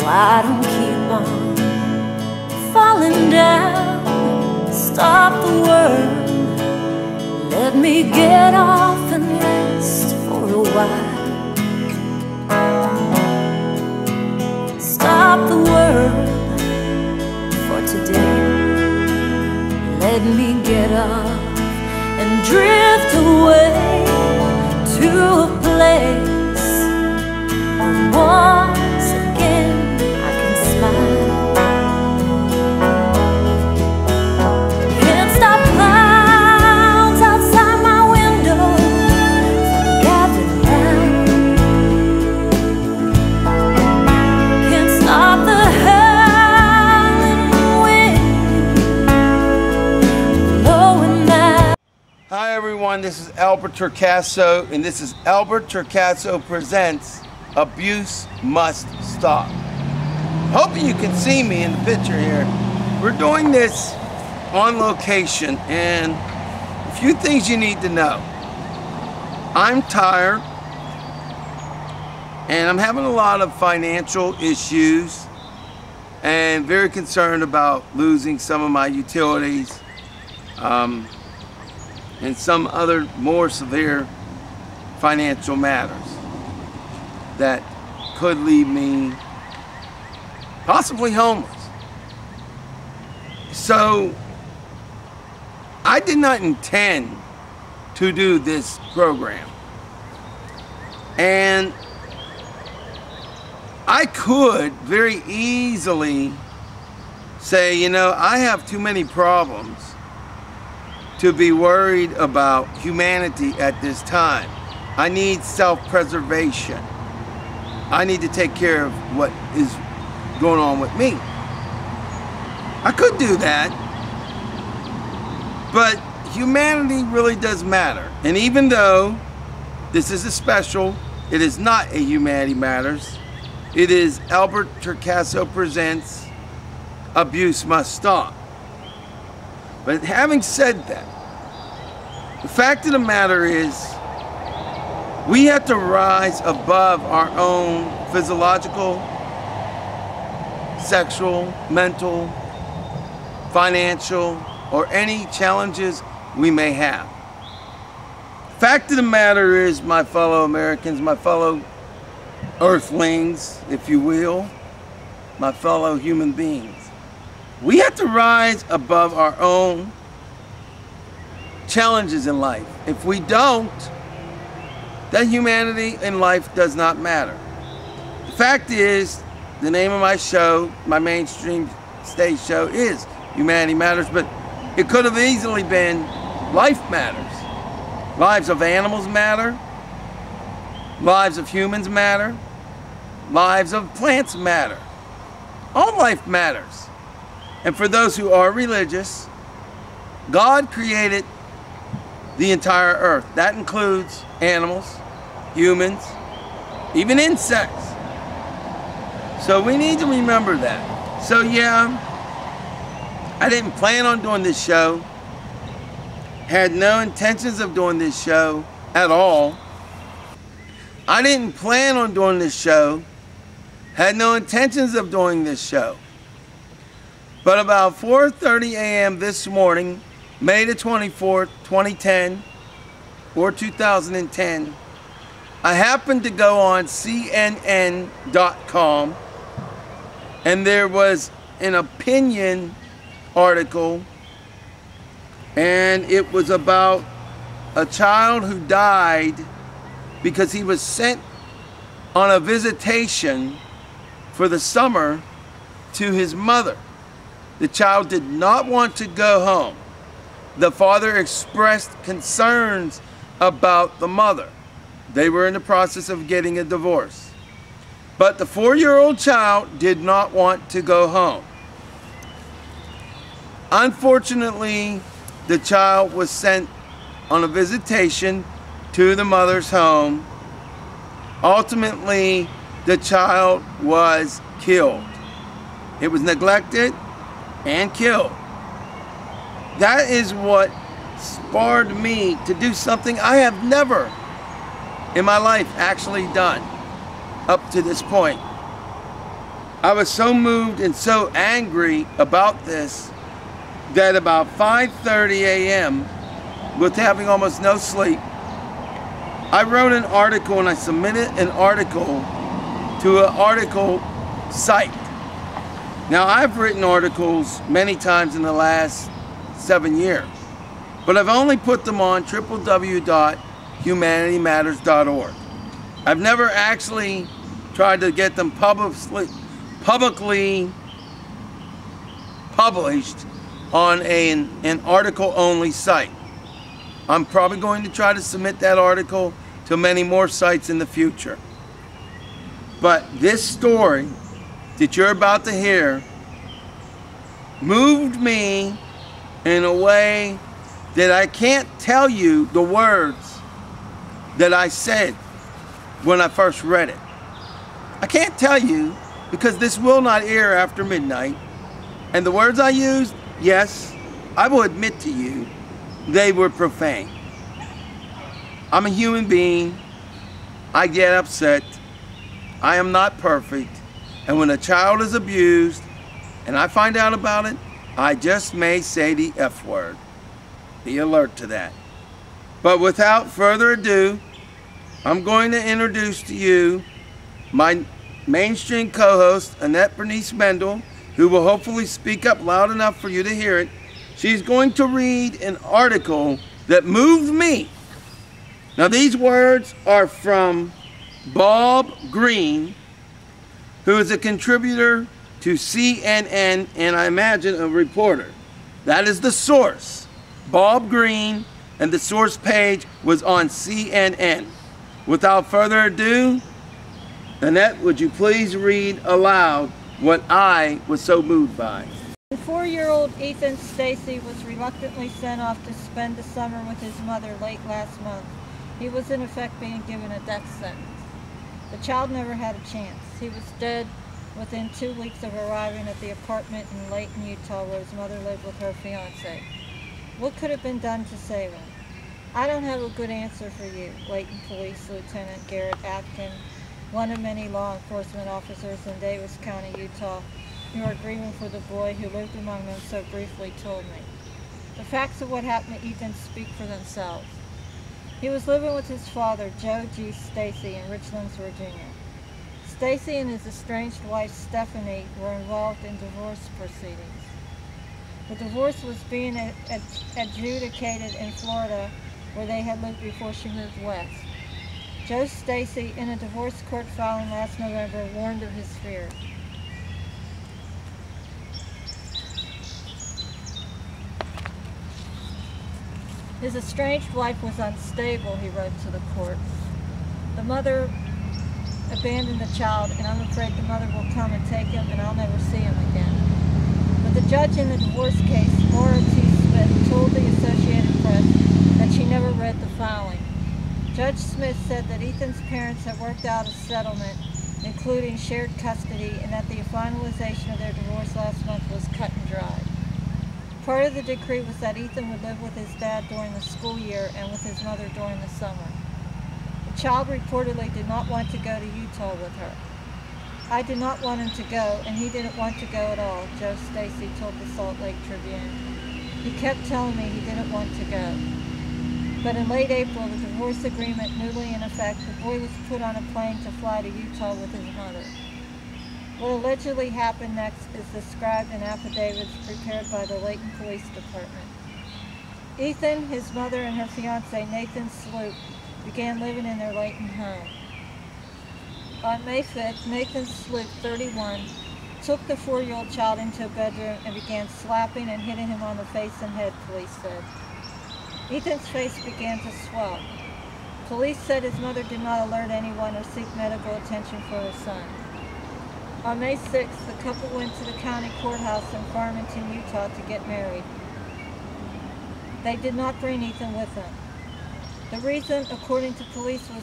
I don't keep on falling down. Stop the world, let me get off and rest for a while. Stop the world for today, let me get off and drift away to a place where once again I can smile. Can't stop clouds outside my window from gathering round. Can't stop the howling wind blowing out. Hi everyone, this is Albert Torcaso, and this is Albert Torcaso Presents Abuse Must Stop. Hoping you can see me in the picture here. We're doing this on location, and a few things you need to know. I'm tired, and I'm having a lot of financial issues, and very concerned about losing some of my utilities, and some other more severe financial matters that could leave me possibly homeless. So I did not intend to do this program, and I could very easily say, you know, I have too many problems to be worried about humanity at this time. I need self-preservation. I need to take care of what is going on with me. I could do that, but humanity really does matter. And even though this is a special, it is not a Humanity Matters. It is Albert Torcaso Presents Abuse Must Stop. But having said that, the fact of the matter is, we have to rise above our own physiological, sexual, mental, financial, or any challenges we may have. The fact of the matter is, my fellow Americans, my fellow earthlings, if you will, my fellow human beings, we have to rise above our own challenges in life. If we don't, then humanity in life does not matter. The fact is, the name of my show, my mainstream stage show, is Humanity Matters, but it could have easily been Life Matters. Lives of animals matter. Lives of humans matter. Lives of plants matter. All life matters. And for those who are religious, God created the entire earth. That includes animals, humans, even insects. So we need to remember that. So yeah, I didn't plan on doing this show. Had no intentions of doing this show at all. I didn't plan on doing this show. Had no intentions of doing this show. But about 4:30 a.m. this morning, May the 24th, 2010, or 2010, I happened to go on CNN.com, and there was an opinion article, and it was about a child who died because he was sent on a visitation for the summer to his mother. The child did not want to go home. The father expressed concerns about the mother. They were in the process of getting a divorce. But the 4-year-old child did not want to go home. Unfortunately, the child was sent on a visitation to the mother's home. Ultimately, the child was killed. It was neglected and killed. That is what spurred me to do something I have never in my life actually done up to this point. I was so moved and so angry about this that about 5:30 a.m., with having almost no sleep, I wrote an article and I submitted an article to an article site. Now, I've written articles many times in the last 7 years, but I've only put them on www.humanitymatters.org. I've never actually tried to get them publicly published on an article-only site. I'm probably going to try to submit that article to many more sites in the future. But this story that you're about to hear moved me in a way that I can't tell you the words that I said when I first read it. I can't tell you because this will not air after midnight. And the words I used, yes, I will admit to you, they were profane. I'm a human being. I get upset. I am not perfect. And when a child is abused and I find out about it, I just may say the F word. Be alert to that. But without further ado, I'm going to introduce to you my mainstream co-host, Annette Bernice Mendel, who will hopefully speak up loud enough for you to hear it. She's going to read an article that moved me. Now, these words are from Bob Green, who is a contributor to CNN and I imagine a reporter. That is the source. Bob Green, and the source page was on CNN. Without further ado, Annette, would you please read aloud what I was so moved by? 4-year-old Ethan Stacy was reluctantly sent off to spend the summer with his mother late last month. He was in effect being given a death sentence. The child never had a chance. He was dead within 2 weeks of arriving at the apartment in Layton, Utah, where his mother lived with her fiance. What could have been done to save him? I don't have a good answer for you, Layton Police Lieutenant Garrett Atkin, one of many law enforcement officers in Davis County, Utah, who are grieving for the boy who lived among them so briefly, told me. The facts of what happened to Ethan speak for themselves. He was living with his father, Joe G. Stacy, in Richlands, Virginia. Stacy and his estranged wife, Stephanie, were involved in divorce proceedings. The divorce was being adjudicated in Florida, where they had lived before she moved west. Joe Stacy, in a divorce court filing last November, warned of his fears. His estranged wife was unstable, he wrote to the court. The mother abandoned the child, and I'm afraid the mother will come and take him, and I'll never see him again. But the judge in the divorce case, Laura T. Smith, told the Associated Press that she never read the filing. Judge Smith said that Ethan's parents had worked out a settlement, including shared custody, and that the finalization of their divorce last month was cut and dried. Part of the decree was that Ethan would live with his dad during the school year and with his mother during the summer. The child reportedly did not want to go to Utah with her. I did not want him to go, and he didn't want to go at all, Joe Stacy told the Salt Lake Tribune. He kept telling me he didn't want to go. But in late April, the divorce agreement newly in effect, the boy was put on a plane to fly to Utah with his mother. What allegedly happened next is described in affidavits prepared by the Layton Police Department. Ethan, his mother, and her fiancé, Nathan Sloop, began living in their Layton home. On May 5th, Nathan Sloop, 31, took the 4-year-old child into a bedroom and began slapping and hitting him on the face and head, police said. Ethan's face began to swell. Police said his mother did not alert anyone or seek medical attention for her son. On May 6th, the couple went to the county courthouse in Farmington, Utah to get married. They did not bring Ethan with them. The reason, according to police, was